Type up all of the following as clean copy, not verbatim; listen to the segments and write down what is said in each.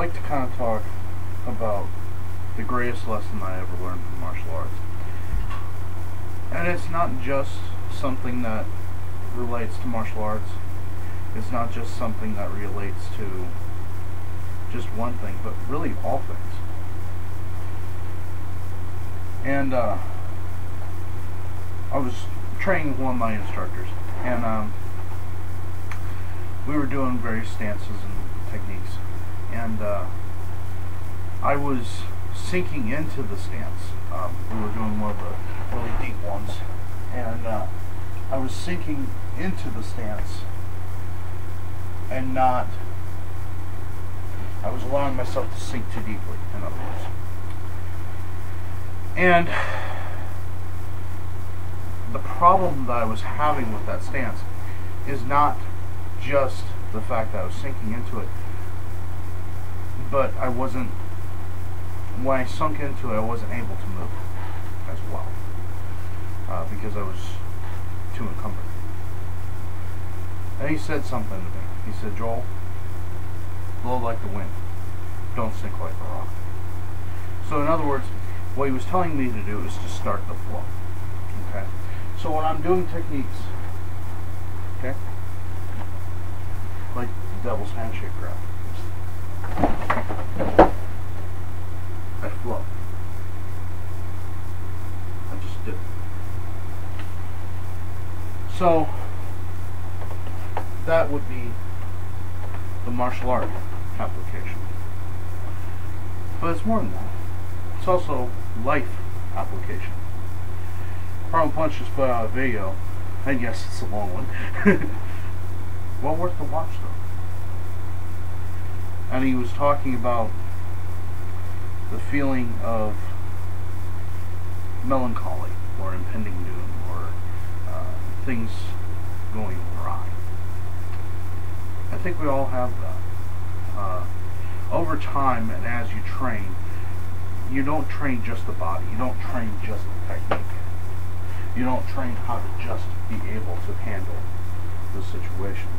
like to kind of talk about the greatest lesson I ever learned from martial arts. And it's not just something that relates to martial arts. It's not just something that relates to just one thing, but really all things. And I was training with one of my instructors, and we were doing various stances and techniques, and I was sinking into the stance. We were doing more of the really deep ones, and I was sinking into the stance and not, I was allowing myself to sink too deeply, in other words. And the problem that I was having with that stance is not just the fact that I was sinking into it, but I wasn't, when I sunk into it, I wasn't able to move as well, because I was too encumbered. And he said something to me. He said, "Joel, blow like the wind, don't sink like a rock." So in other words, what he was telling me to do is to start the flow. Okay? So when I'm doing techniques, okay, like the devil's handshake grab, I flow. I just dip. So that would be the martial art application. But it's more than that. It's also life application. Problem Punch just put out a video, and yes, it's a long one. Well worth the watch though. And he was talking about the feeling of melancholy or impending doom or things going awry. I think we all have that. Over time and as you train, you don't train just the body, you don't train just the technique. You don't train how to just be able to handle the situation.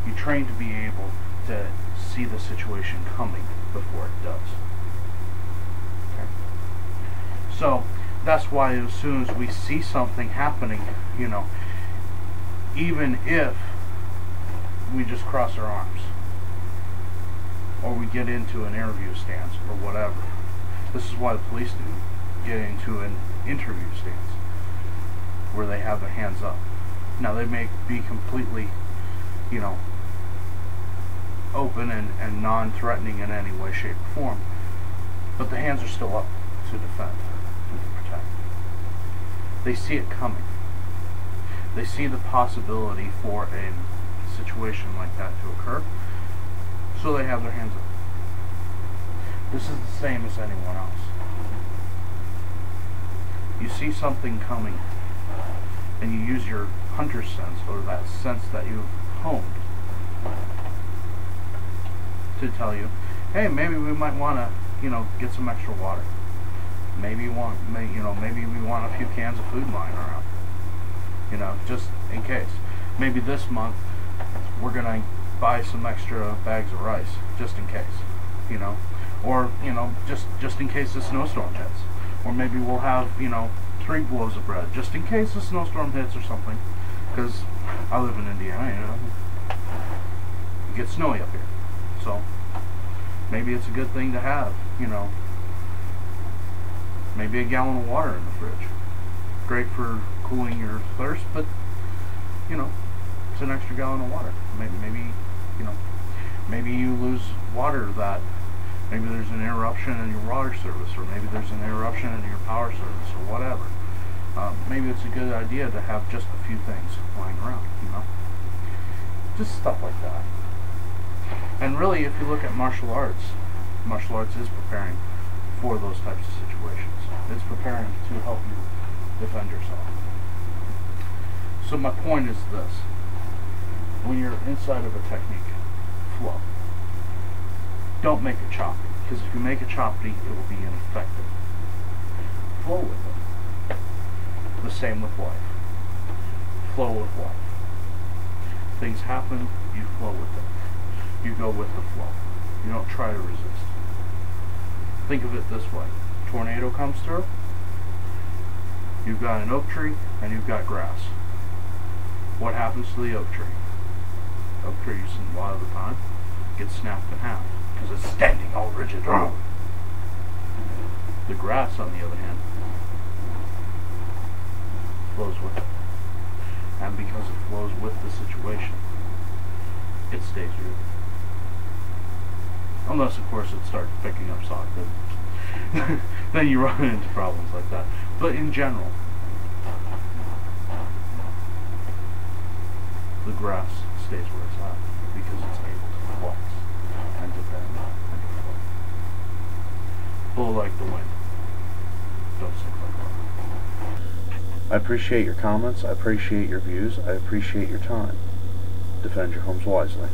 You train to be able to see the situation coming before it does. Okay? So that's why as soon as we see something happening, you know, even if we just cross our arms or we get into an interview stance or whatever, this is why the police do get into an interview stance where they have their hands up. Now they may be completely, you know, open and non-threatening in any way, shape, or form, but the hands are still up to defend and to protect. They see it coming. They see the possibility for a situation like that to occur, so they have their hands up. This is the same as anyone else. You see something coming, and you use your hunter's sense, or that sense that you've honed, to tell you, hey, maybe we might want to, you know, get some extra water. Maybe we want a few cans of food lying around. You know, just in case. Maybe this month we're gonna buy some extra bags of rice, just in case. You know, or you know, just in case the snowstorm hits. Or maybe we'll have, you know, 3 loaves of bread, just in case a snowstorm hits or something. Because I live in Indiana, you know, it gets snowy up here. So maybe it's a good thing to have, you know, maybe a gallon of water in the fridge. Great for cooling your thirst, but you know, it's an extra gallon of water. Maybe you know, maybe you lose water that. Maybe there's an interruption in your water service, or maybe there's an interruption in your power service, or whatever. Maybe it's a good idea to have just a few things lying around, you know? Just stuff like that. And really, if you look at martial arts is preparing for those types of situations. It's preparing to help you defend yourself. So my point is this. When you're inside of a technique, flow. Don't make it choppy, because if you make it choppy, it will be ineffective. Flow with it. The same with life. Flow with life. Things happen, you flow with it. You go with the flow. You don't try to resist. Think of it this way. Tornado comes through. You've got an oak tree and you've got grass. What happens to the oak tree? Oak tree, a lot of the time, gets snapped in half because it's standing all rigid. The grass, on the other hand, flows with it. And because it flows with the situation, it stays rooted. Unless, of course, it starts picking up sod. Then you run into problems like that. But in general, the grass stays where it's at because it's able to flex and to bend and to flow. Blow like the wind. Don't sink like water. I appreciate your comments. I appreciate your views. I appreciate your time. Defend your homes wisely.